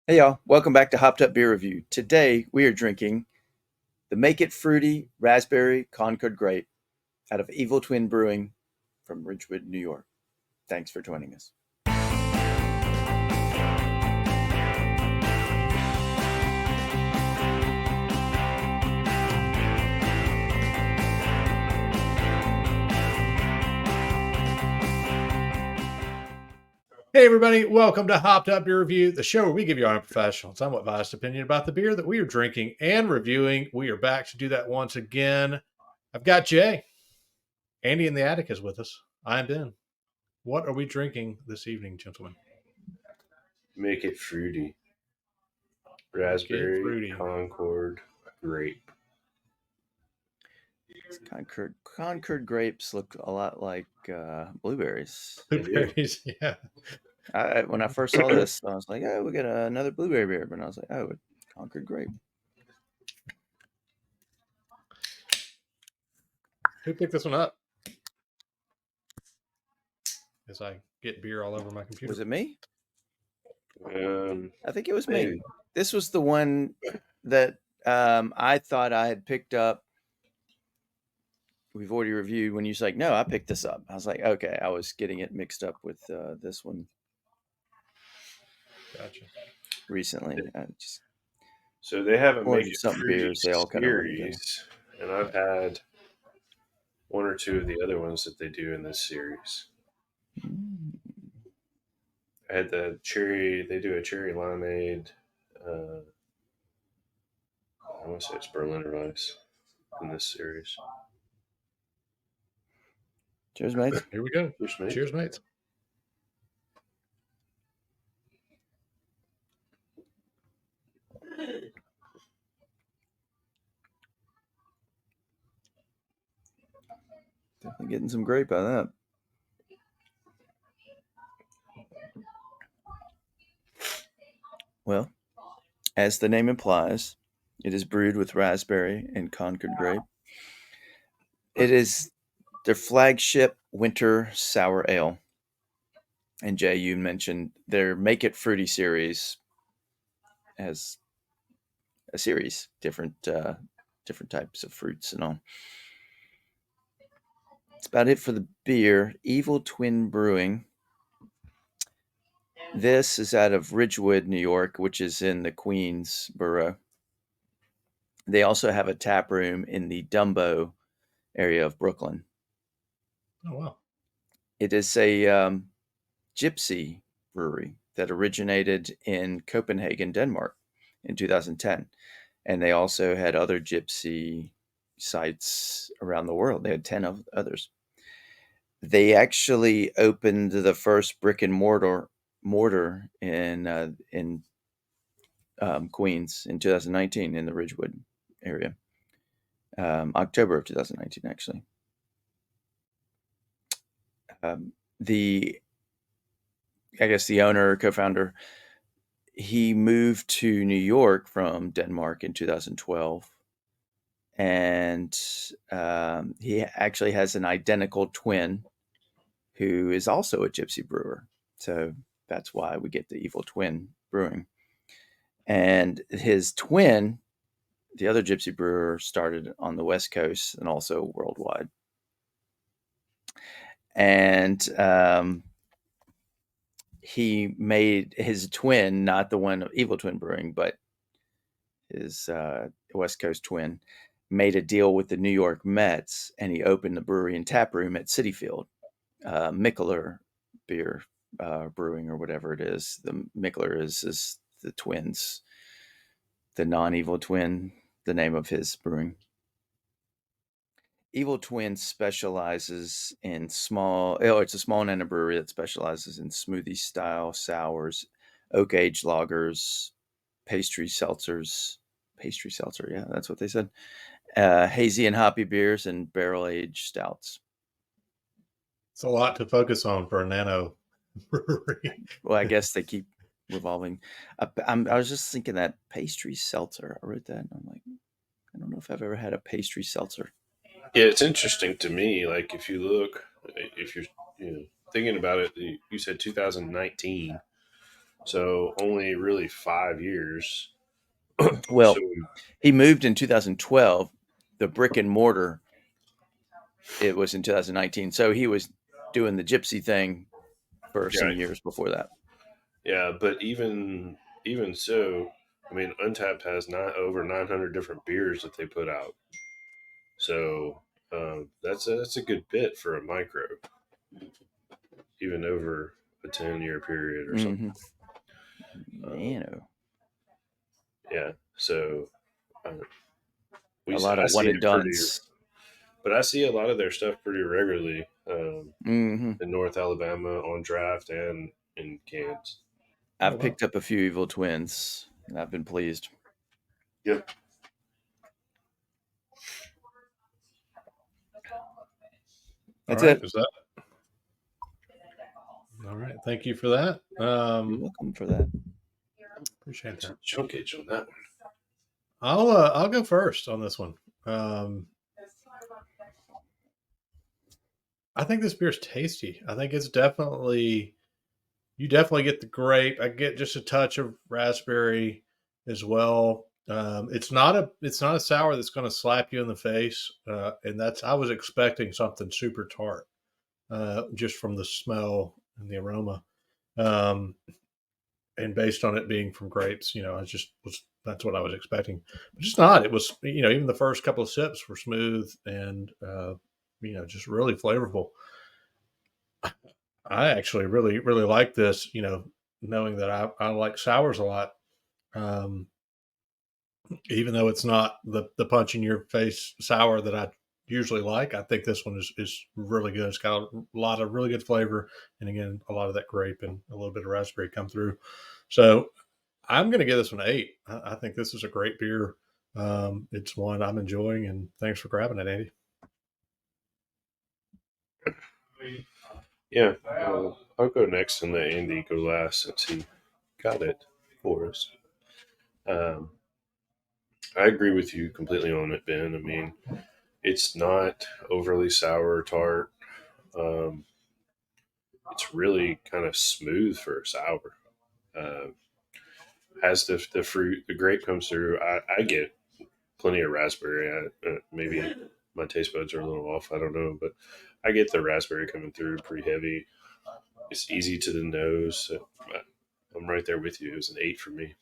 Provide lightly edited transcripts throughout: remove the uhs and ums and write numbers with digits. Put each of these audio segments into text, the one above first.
Hey y'all, welcome back to Hopped Up Beer Review. Today we are drinking the Make It Fruity Raspberry Concord Grape out of Evil Twin Brewing from Ridgewood, New York. Thanks for joining us. Hey everybody, welcome to Hopped Up Beer Review, the show where we give you our unprofessional, somewhat biased opinion about the beer that we are drinking and reviewing. We are back to do that once again. I've got Jay. Andy in the attic is with us. I'm Ben. What are we drinking this evening, gentlemen? Make it fruity. Make it Raspberry, fruity. Concord, grape. Concord grapes look a lot like blueberries. Blueberries, yeah. When I first saw this, I was like, "Oh, we got another blueberry beer," but I was like, "Oh, Concord Grape." Who picked this one up? As I get beer all over my computer. Was it me? I think it was maybe. me. This was the one that I thought I had picked up. We've already reviewed when you was like, no, I picked this up. I was like, okay, I was getting it mixed up with this one. Gotcha. Recently. So they have a Or Make It something Fruity beers, they all kind of run together. series, and I've had one or two of the other ones that they do in this series. I had the cherry. They do a cherry limeade. I want to say it's Berliner Weiss in this series. Cheers, mates. Here we go. Cheers, mate. Cheers, mates. Definitely getting some grape out of that. Well, as the name implies, it is brewed with raspberry and Concord grape. It is their flagship winter sour ale. And Jay, you mentioned their Make It Fruity series as a series, different types of fruits and all. That's about it for the beer. Evil Twin Brewing. This is out of Ridgewood, New York, which is in the Queens borough. They also have a tap room in the Dumbo area of Brooklyn. Oh, wow. It is a gypsy brewery that originated in Copenhagen, Denmark in 2010. And they also had other gypsy sites around the world. They had 10 of others. They actually opened the first brick and mortar in Queens in 2019 in the Ridgewood area. October of 2019, actually. I guess the owner, co-founder, he moved to New York from Denmark in 2012. And he actually has an identical twin who is also a gypsy brewer. So that's why we get the Evil Twin Brewing. And his twin, the other gypsy brewer, started on the West Coast and also worldwide. And he made his twin, not the one of Evil Twin Brewing, but his West Coast twin, made a deal with the New York Mets, and he opened the brewery and tap room at Citi Field. Mikkeller beer brewing or whatever it is. The Mikkeller is the twins, the non-evil twin, the name of his brewing. Evil Twin specializes in it's a small Nana brewery that specializes in smoothie style sours, oak aged lagers, pastry seltzer, yeah, that's what they said. Hazy and hoppy beers and barrel aged stouts. It's a lot to focus on for a nano brewery. Well, I guess they keep revolving. I was just thinking that pastry seltzer. I wrote that, and I'm like, I don't know if I've ever had a pastry seltzer. Yeah, it's interesting to me. Like if you look, if you're thinking about it, you said 2019. So only really 5 years. So Well, he moved in 2012. The brick and mortar, it was in 2019. So he was doing the gypsy thing for some yeah, years before that. yeah. But even so, I mean, Untapped has not over 900 different beers that they put out. So that's a good bit for a micro, even over a 10-year period or something. Hmm. Um, Nano. yeah. So uh, A lot I of one see and it pretty, dones. but I see a lot of their stuff pretty regularly Hmm. in North Alabama on draft and in cans. Oh, I've wow. picked up a few Evil Twins, and I've been pleased. Yep. All That's right. it. Is that all right? Thank you for that. You're welcome for that. Appreciate that. Chunkage on that one. I'll go first on this one. Um, I think this beer's tasty. I think it's definitely you definitely get the grape. I get just a touch of raspberry as well. It's not a sour that's going to slap you in the face, and that's I was expecting something super tart just from the smell and the aroma, um, and based on it being from grapes, I just was that's what I was expecting, but it's not. It was even the first couple of sips were smooth and just really flavorful. I actually really, really like this, knowing that I like sours a lot. Um, Even though it's not the punch in your face sour that I usually like, I think this one is really good. It's got a lot of really good flavor. And again, a lot of that grape and a little bit of raspberry come through. So I'm going to give this one an 8. I think this is a great beer. It's one I'm enjoying, and thanks for grabbing it, Andy. Yeah. I'll go next and let Andy go last since he got it for us. Um, I agree with you completely on it, Ben. I mean, it's not overly sour or tart. Um, it's really kind of smooth for a sour. Uh, as the fruit, the grape comes through, I get plenty of raspberry. Maybe my taste buds are a little off. I don't know, but I get the raspberry coming through pretty heavy. It's easy to the nose. So I'm right there with you. It was an 8 for me.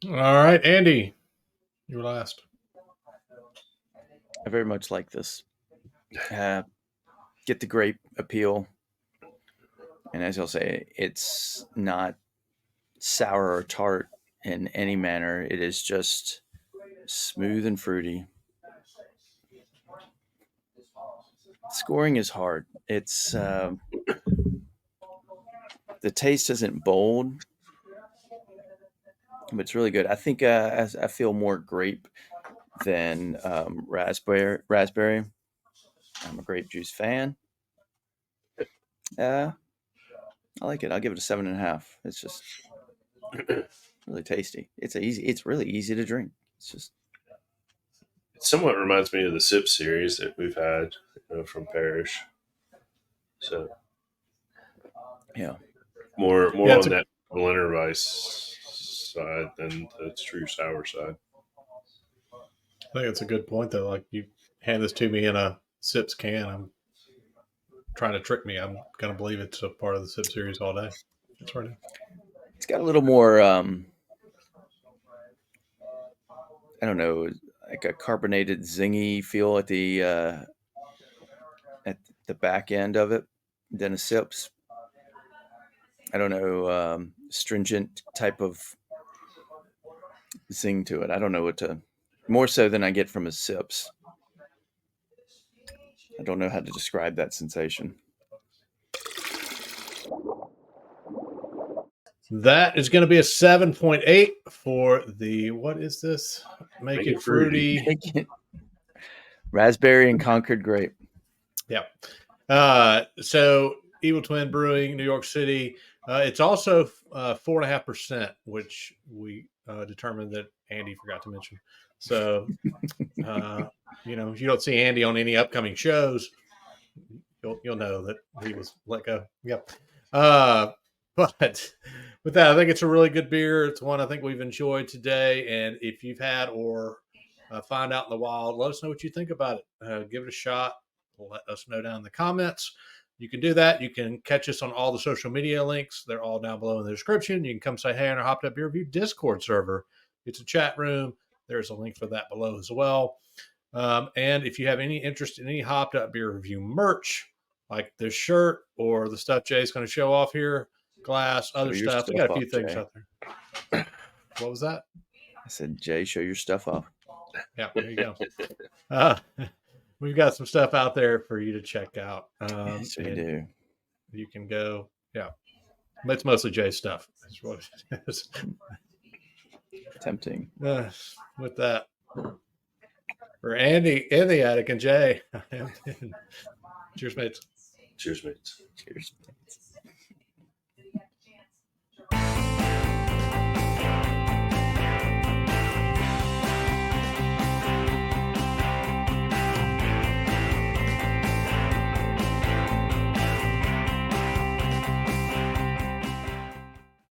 All right, Andy, you're last. I very much like this. Uh, get the grape appeal, and as you'll say, it's not sour or tart in any manner. It is just smooth and fruity. Scoring is hard. It's the taste isn't bold, but it's really good. I think I feel more grape than raspberry. Raspberry. I'm a grape juice fan. Uh, I like it. I'll give it a 7.5. It's just really tasty. It's easy. It's really easy to drink. It's just It somewhat reminds me of the Sip series that we've had from Parrish. So yeah. more Yeah, it's on a that Berliner Weiss side than the true sour side. I think it's a good point though. Like you hand this to me in a sips can, I'm trying to trick me. I'm gonna believe it's a part of the sip series all day. That's right. It's got a little more. I don't know, like a carbonated, zingy feel at the back end of it than a sips. I don't know, stringent type of zing to it. I don't know what to more so than I get from a sips. I don't know how to describe that sensation. That is going to be a 7.8 for the what is this? Make Make it it fruity. fruity. Raspberry and Concord Grape. Yeah. So Evil Twin Brewing, New York City. It's also 4.5%, which we determined that Andy forgot to mention. So if you don't see Andy on any upcoming shows, you'll know that he was let go. Yep. But with that, I think it's a really good beer. It's one I think we've enjoyed today. And if you've had or find out in the wild, let us know what you think about it. Give it a shot. Let us know down in the comments. You can do that. You can catch us on all the social media links. They're all down below in the description. You can come say hey on our Hopped Up Beer Review Discord server. It's a chat room. There's a link for that below as well. And if you have any interest in any Hopped Up Beer Review merch, like this shirt or the stuff Jay's going to show off here, glass, other Show your stuff, we got a few off, things Jay. out there. What was that? I said, Jay, show your stuff off. Yeah, there you go. We've got some stuff out there for you to check out. Yes, we do. You can go, yeah. But it's mostly Jay's stuff. That's what it is. Tempting. With that, for Andy, the Attic, and Jay, cheers, mates. Cheers, mates. Cheers, mates.